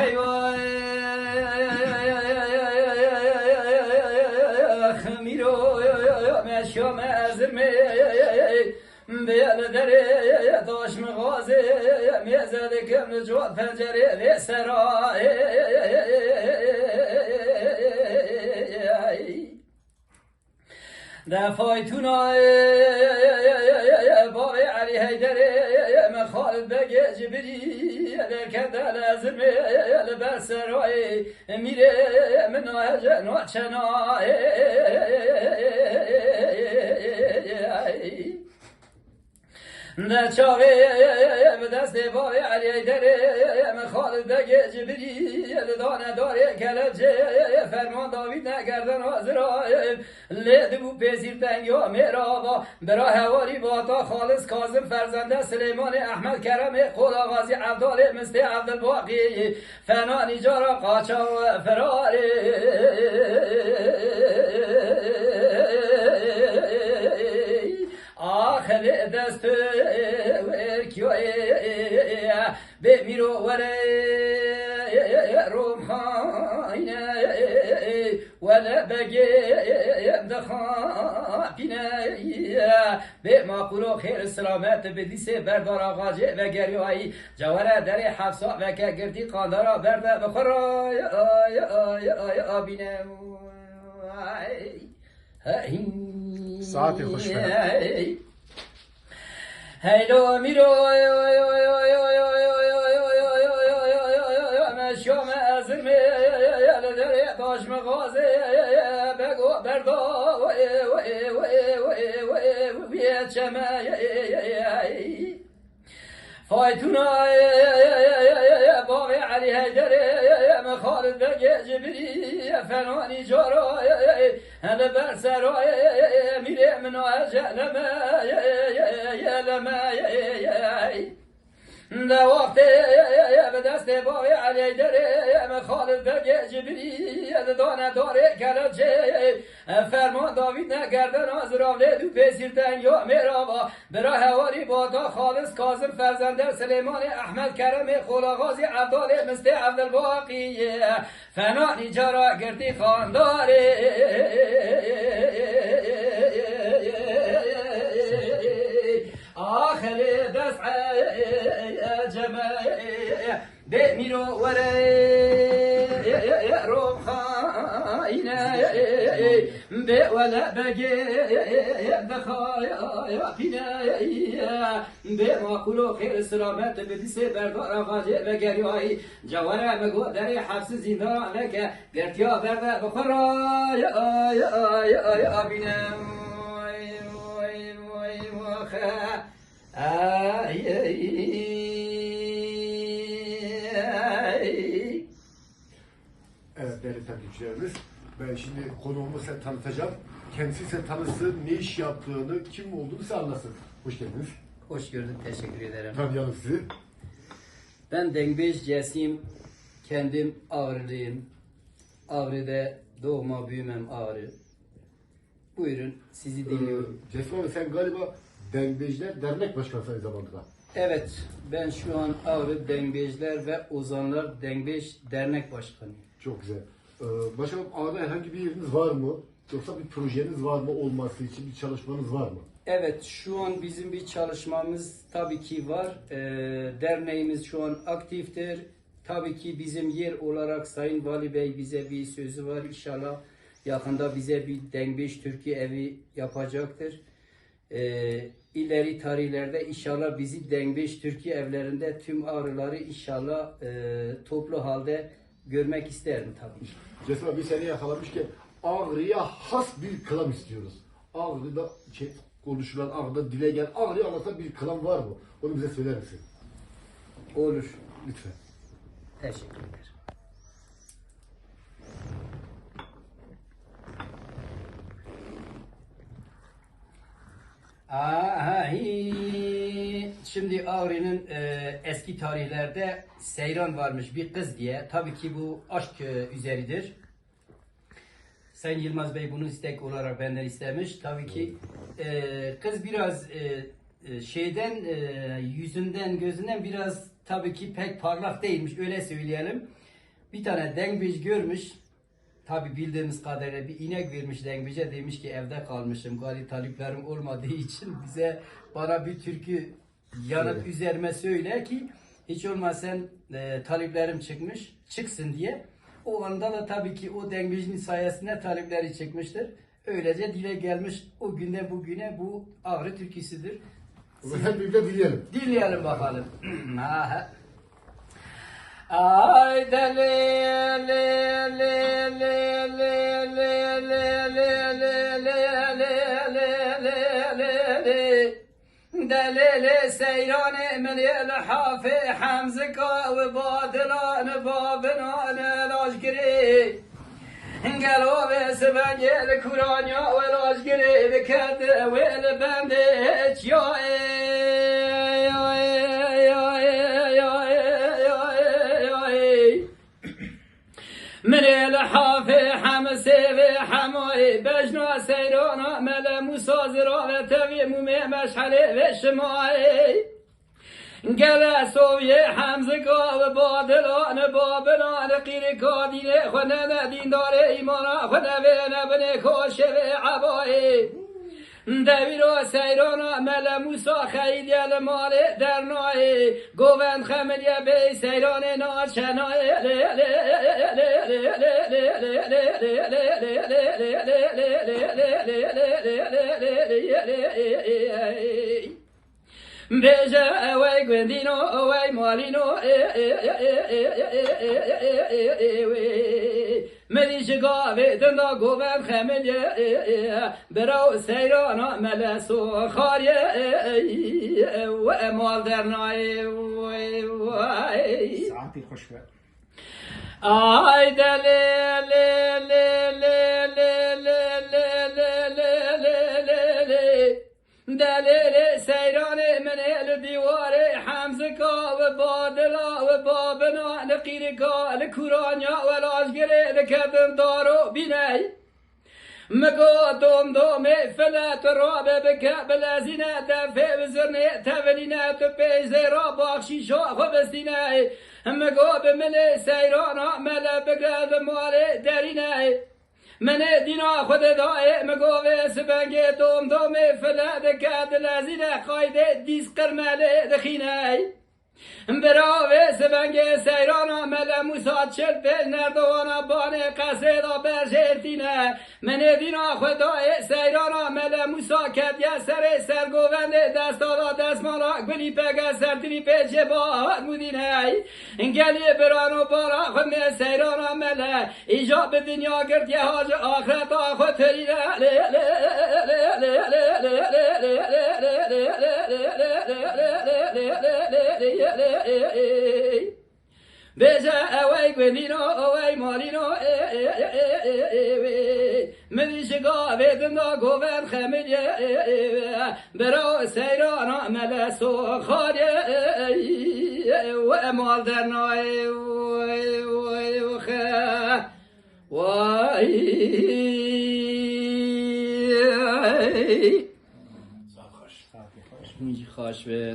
eyvah Miro meşyam ezirme Beyel dere taş mı gazi Mezeli kömlü cuvat pencere ve seray Defaytuna Babi Ali Heyderi Mekhalid Bege Cibri Derken de lazım Berseray Mire Minahece Noçena Ne çavi desti babi Ali Heyderi Mekhalid Bege Cibri Dane dare kelepçe Ferman David ne gerden hazırayım Ledi bu pezirten ya merhaba Bera hevari bata Halis Kazım Ferzende Süleyman Ahmet Kerem Kola Gazi Abdal Misti Abdülbaki Fena Nicara Kaça ve Ferari Ahli destü verkiye Bemiro vere Rumhayne Vele bege Dehapine Bema kulu khir selamet Bedise berdar ağacı ve geriyayı Cevare deri hafsa ve ke girdi kandara berde Bekhara ya abine Saati hoş ver. Hello miro meşyam ezirme Yelidere taş mı gazi Bego berda Yeçeme Faytuna Babi Ali Heyderi Mekhalid Bege Cibri Fenani Cara Hele Berseray Mire Minahece Yeleme De vakti Bedesti Babi Ali Heyderi Mekhalid Bege Cibri Dane dare kelepçe Ferman David ne gerden hazıravle Du pesirten ya merhaba Bera hevari bata Halis Kazım Ferzende Süleyman Ahmet Kerem Kola Gazi Abdal Misti Abdülbaki Fena Nicara girdi kandari Ahli des'e cem'e Demiro vere Rumhayne Be vele bege Dekhaya pine Be makulu khir selamet Bedise berdar ağacı ve geriyayı Cevare mego deri hapsi zindan Veke gertiya berde Bekhara ya abine Evet değerli takipçilerimiz, ben şimdi konuğumu size tanıtacağım. Kendisi size tanısın, ne iş yaptığını, kim olduğunu size anlasın. Hoş geldiniz. Hoş gördük, teşekkür ederim. Tanıyalım sizi. Ben Dengbej Cesim, kendim Ağrılıyım. Ağrı'da doğma büyümem Ağrı. Buyurun, sizi dinliyorum. Cesim abi, sen galiba Dengbejler Dernek Başkanı aynı zamanda. Evet, ben şu an Ağrı Dengbejler ve Ozanlar Dengbej Dernek Başkanıyım. Çok güzel. Başkanım, Ağrı'da herhangi bir yeriniz var mı? Yoksa bir projeniz var mı olması için, bir çalışmanız var mı? Evet, şu an bizim bir çalışmamız tabii ki var. Derneğimiz şu an aktiftir. Tabii ki bizim yer olarak Sayın Vali Bey bize bir sözü var. İnşallah yakında bize bir Dengbej Türkiye evi yapacaktır. İleri tarihlerde inşallah bizi Dengbej Türkiye evlerinde tüm ağrıları inşallah toplu halde görmek isterim tabii. Cesim abi, seni yakalamışken Ağrı'ya has bir klan istiyoruz. Ağrı'da konuşulan, Ağrı'da dile gelen, Ağrı'ya anlatan bir klan var mı? Onu bize söyler misin? Olur. Lütfen. Teşekkürler. Şimdi Ağrı'nın eski tarihlerde Seyran varmış bir kız diye. Tabii ki bu aşk üzeridir. Sayın Yılmaz Bey bunu istek olarak benden istemiş. Tabii ki kız biraz yüzünden gözünden biraz tabii ki pek parlak değilmiş, öyle söyleyelim. bir tane dengbiç görmüş. Tabi bildiğimiz kadarıyla bir inek vermiş dengbiçe, demiş ki evde kalmışım. Gari taliplerim olmadığı için bana bir türkü yanıp üzerime söyle ki hiç olmazsa taliplerim çıksın diye. O anda da tabii ki o dengbiçin sayesinde talipleri çıkmıştır. Öylece dile gelmiş o günde bugüne bu Ağrı türküsüdür. Hep birlikte dinleyelim. Dinleyelim bakalım. Ay de le le le le le le le le le le le seyran من الحافي حمزك وبادلان بابنان الاشقري قالوا بسبن الكورانيا والاشقري بكد والبندج يا من الحافي حمسي وحماي بجنا سيرانا ملا موسى زرا وتوي مومي مشحلي وشماي قال سوي حمزكا وبادلان بابلان قير كادين خنا دين دار ايمانا خنا بنا بني كوشه عباي دویرو سیرانا مل موسا خیلی المال در نای گووند خملیه به سیران ناچنای بیجه اوی گوندینو اوی مالینو ملیش گاوی دندا گوون خمیلیه براو سیرانا ملسو خاریه و مال درنای ساعتی خوش به آی دلی لی لی لی لی لی دلیل سیران من الدیوار حمزکا و بادلا و بابنا لقیرکا لکورانیا و لاشگره لکدن دارو بینی مگو دوم فلات رابه بکه بلازینه دفع وزرنه تولینه تو پیزه را باخشی شاخ بستینه مگو بمن سیرانا مل بگرد مال درینه من دینا خود دای مگوه سبنگه دوم فلات کد لازینه قایده دیز قرمله دخینه براوه سبنگه سیرانا مل موسا چل پیل نردوانا بانه قصدا برشرتینه من دینا خدای سیرانا مل موسا کدیه سرگوونده دستادا دستمالا گلی پگه سرتینی پیچه با مودینه گلی برانو بارا خود سیرانا مل ایجاب دنیا گرد یه حاج آخرت آخو ترینه بیجه اوی گوندینو اوی مالینو ملیش گاوی دندا گوون خمیلیه برا سیرانا ملسو خاریه و مال درنای وای ساعت خوش خوش به